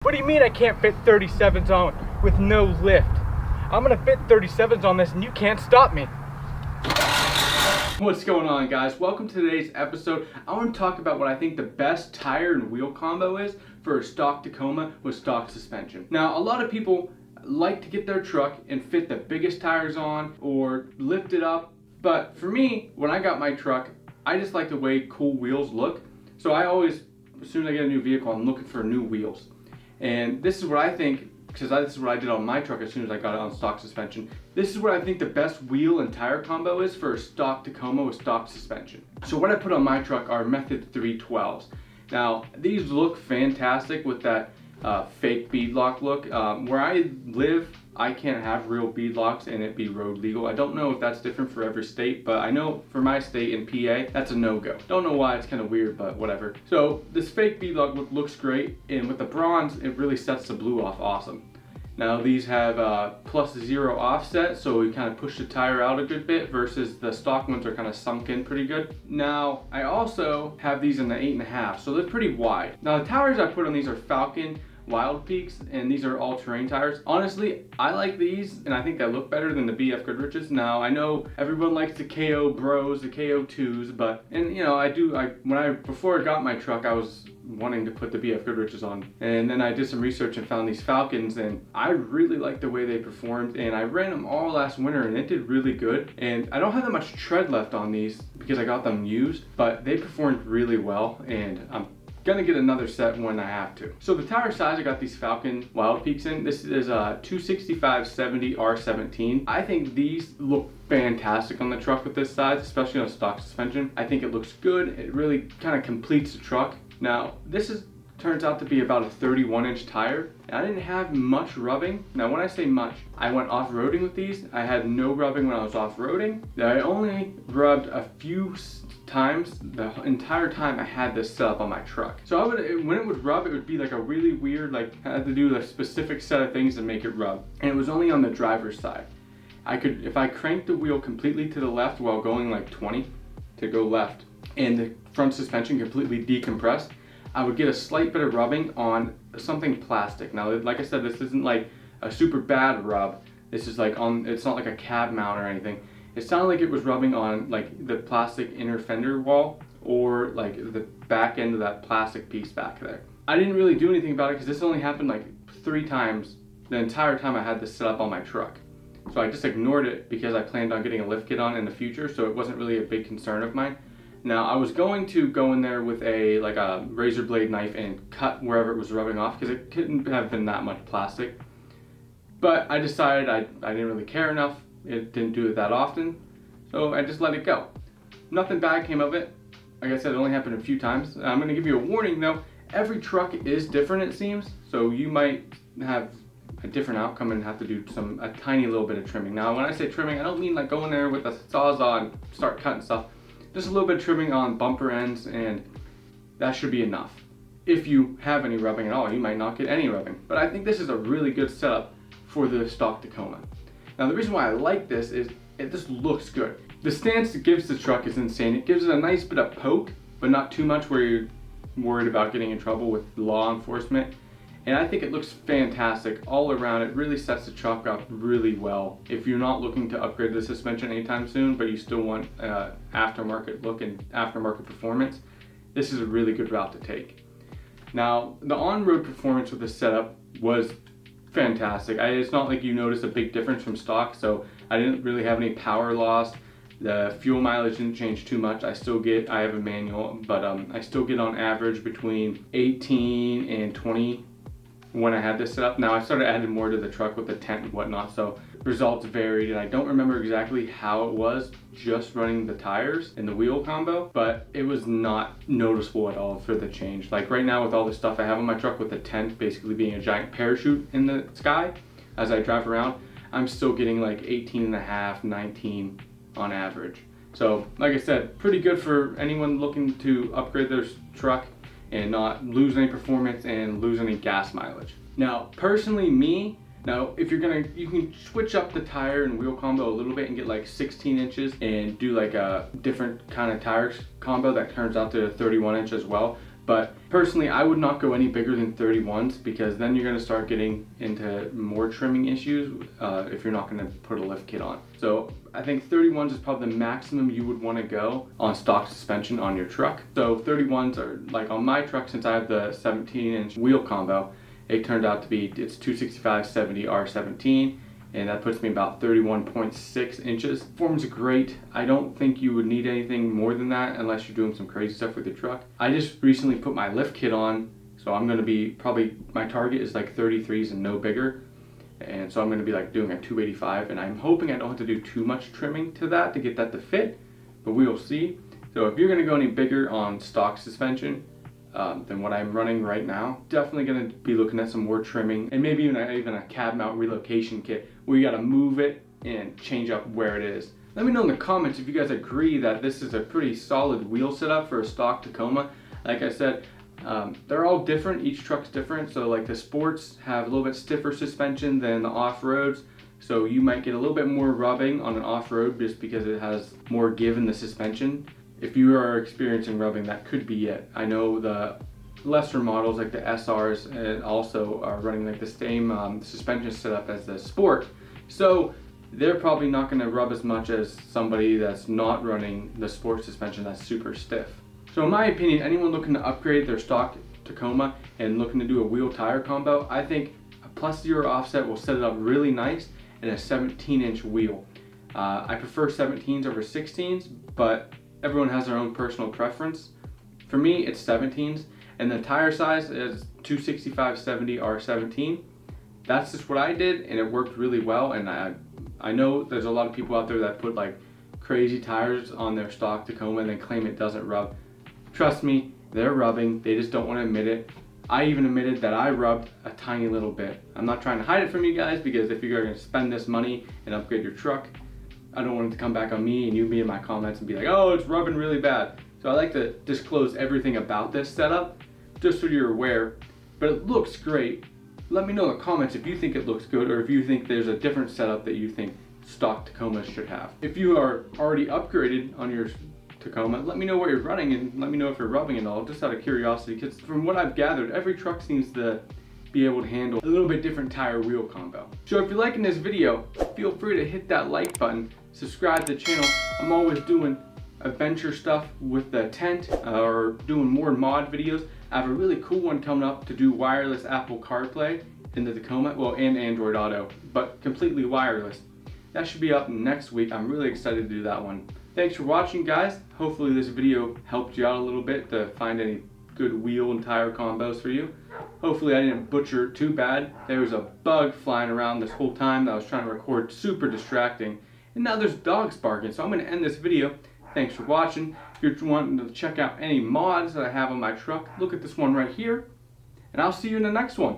What do you mean I can't fit 37s on with no lift? I'm gonna fit 37s on this and you can't stop me. What's going on, guys? Welcome to today's episode. I want to talk about what I think the best tire and wheel combo is for a stock Tacoma with stock suspension. Now, a lot of people like to get their truck and fit the biggest tires on or lift it up, but for me, when I got my truck, I just like the way cool wheels look. So I always, as soon as I get a new vehicle, I'm looking for new wheels. And this is what I think, because this is what I did on my truck as soon as I got it on stock suspension. This is what I think the best wheel and tire combo is for a stock Tacoma with stock suspension. So what I put on my truck are Method 312s. Now, these look fantastic with that fake beadlock look. Where I live, I can't have real beadlocks and it be road legal. I don't know if that's different for every state, but I know for my state in PA, that's a no-go. Don't know why, it's kind of weird, but whatever. So this fake beadlock look looks great, and with the bronze, it really sets the blue off awesome. Now these have +0 offset, so we kind of push the tire out a good bit versus the stock ones are kind of sunk in pretty good. Now I also have these in the 8.5, so they're pretty wide. Now the tires I put on these are Falken Wildpeaks, and these are all-terrain tires. Honestly, I like these, and I think they look better than the BF Goodrich's. Now, I know everyone likes the KO Bros, the KO2s, but, and you know, before I got my truck, I was wanting to put the BF Goodrich's on, and then I did some research and found these Falkens, and I really liked the way they performed, and I ran them all last winter, and it did really good. And I don't have that much tread left on these because I got them used, but they performed really well, and I'm gonna get another set when I have to. So the tire size, I got these Falken Wildpeaks in. This is a 265/70 R17. I think these look fantastic on the truck with this size, especially on stock suspension. I think it looks good. It really kind of completes the truck. Now, turns out to be about a 31-inch tire. And I didn't have much rubbing. Now, when I say much, I went off-roading with these. I had no rubbing when I was off-roading. I only rubbed a few times the entire time I had this set up on my truck. So when it would rub, it would be like a really weird, like I had to do a specific set of things to make it rub. And it was only on the driver's side. If I cranked the wheel completely to the left while going like 20 to go left, and the front suspension completely decompressed, I would get a slight bit of rubbing on something plastic. Now, like I said, this isn't like a super bad rub. This is like it's not like a cab mount or anything. It sounded like it was rubbing on like the plastic inner fender wall or like the back end of that plastic piece back there. I didn't really do anything about it because this only happened like 3 times the entire time I had this set up on my truck. So I just ignored it because I planned on getting a lift kit on in the future, so it wasn't really a big concern of mine. Now, I was going to go in there with a razor blade knife and cut wherever it was rubbing off because it couldn't have been that much plastic. But I decided I didn't really care enough. It didn't do it that often, so I just let it go. Nothing bad came of it. Like I said, it only happened a few times. I'm going to give you a warning though. Every truck is different, it seems, so you might have a different outcome and have to do a tiny little bit of trimming. Now, when I say trimming, I don't mean like going there with a sawzall and start cutting stuff. Just a little bit of trimming on bumper ends, and that should be enough. If you have any rubbing at all, you might not get any rubbing. But I think this is a really good setup for the stock Tacoma. Now, the reason why I like this is it just looks good. The stance it gives the truck is insane. It gives it a nice bit of poke, but not too much where you're worried about getting in trouble with law enforcement. And I think it looks fantastic all around. It really sets the truck up really well. If you're not looking to upgrade the suspension anytime soon, but you still want aftermarket look and aftermarket performance, this is a really good route to take. Now, the on-road performance with this setup was fantastic. It's not like you notice a big difference from stock, so I didn't really have any power loss. The fuel mileage didn't change too much. I have a manual, but I still get on average between 18 and 20 when I had this set up. Now, I started adding more to the truck with the tent and whatnot, so results varied, and I don't remember exactly how it was just running the tires and the wheel combo, but it was not noticeable at all for the change. Like right now with all the stuff I have on my truck with the tent basically being a giant parachute in the sky as I drive around, I'm still getting like 18.5, 19 on average. So like I said, pretty good for anyone looking to upgrade their truck and not lose any performance and lose any gas mileage. Now, personally if you're you can switch up the tire and wheel combo a little bit and get like 16 inches and do like a different kind of tires combo that turns out to 31 inch as well. But personally, I would not go any bigger than 31s, because then you're going to start getting into more trimming issues if you're not going to put a lift kit on. So I think 31s is probably the maximum you would want to go on stock suspension on your truck. So 31s are, like on my truck, since I have the 17-inch wheel combo, it turned out to be, it's 265/70 R17, and that puts me about 31.6 inches. Form's great. I don't think you would need anything more than that unless you're doing some crazy stuff with your truck. I just recently put my lift kit on, so I'm gonna be probably, my target is like 33s and no bigger. And so I'm gonna be like doing a 285, and I'm hoping I don't have to do too much trimming to that to get that to fit, but we will see. So if you're gonna go any bigger on stock suspension than what I'm running right now, definitely going to be looking at some more trimming, and maybe even a cab mount relocation kit where you got to move it and change up where it is. Let me know in the comments if you guys agree that this is a pretty solid wheel setup for a stock Tacoma. Like I said, they're all different, each truck's different. So like the sports have a little bit stiffer suspension than the off-roads, so you might get a little bit more rubbing on an off-road just because it has more give in the suspension. If you are experiencing rubbing, that could be it. I know the lesser models like the SRs also are running like the same suspension setup as the Sport, so they're probably not going to rub as much as somebody that's not running the Sport suspension that's super stiff. So in my opinion, anyone looking to upgrade their stock Tacoma and looking to do a wheel tire combo, I think a +0 offset will set it up really nice in a 17-inch wheel. I prefer 17s over 16s, but everyone has their own personal preference. For me, it's 17s, and the tire size is 265/70 R17. That's just what I did, and it worked really well. And I know there's a lot of people out there that put like crazy tires on their stock Tacoma and then claim it doesn't rub. Trust me, they're rubbing, they just don't want to admit it. I even admitted that I rubbed a tiny little bit. I'm not trying to hide it from you guys, because if you're going to spend this money and upgrade your truck, I don't want it to come back on me and you be in my comments and be like, oh, it's rubbing really bad. So I like to disclose everything about this setup, just so you're aware. But it looks great. Let me know in the comments if you think it looks good, or if you think there's a different setup that you think stock Tacomas should have. If you are already upgraded on your Tacoma, let me know what you're running, and let me know if you're rubbing and all, just out of curiosity, because from what I've gathered, every truck seems to be able to handle a little bit different tire wheel combo. So if you're liking this video, feel free to hit that like button, subscribe to the channel. I'm always doing adventure stuff with the tent, or doing more mod videos. I have a really cool one coming up to do wireless Apple CarPlay in the Tacoma, well, and Android Auto, but completely wireless. That should be up next week. I'm really excited to do that one. Thanks for watching, guys. Hopefully this video helped you out a little bit to find any good wheel and tire combos for you. Hopefully I didn't butcher it too bad. There was a bug flying around this whole time that I was trying to record, super distracting. And now there's dogs barking, so I'm going to end this video. Thanks for watching. If you're wanting to check out any mods that I have on my truck, look at this one right here. And I'll see you in the next one.